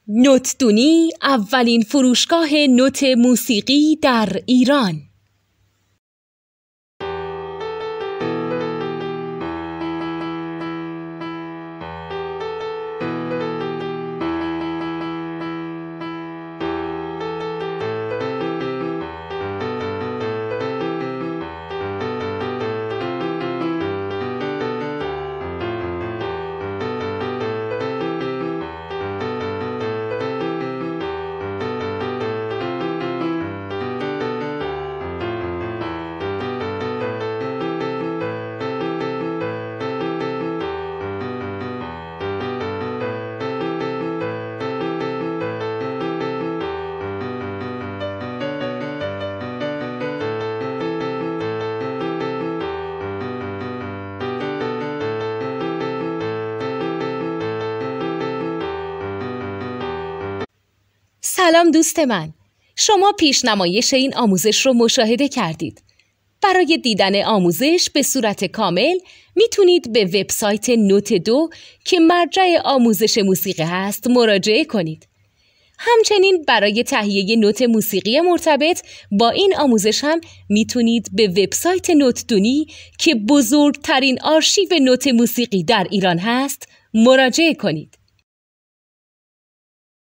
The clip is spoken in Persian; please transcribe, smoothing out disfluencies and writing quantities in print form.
نوتدونی اولین فروشگاه نوت موسیقی در ایران. سلام دوست من، شما پیشنمایش این آموزش رو مشاهده کردید. برای دیدن آموزش به صورت کامل میتونید به وبسایت نوت 2 که مرجع آموزش موسیقی هست مراجعه کنید. همچنین برای تهیه نوت موسیقی مرتبط با این آموزش هم میتونید به وبسایت نوتدونی که بزرگترین آرشیو نوت موسیقی در ایران هست مراجعه کنید.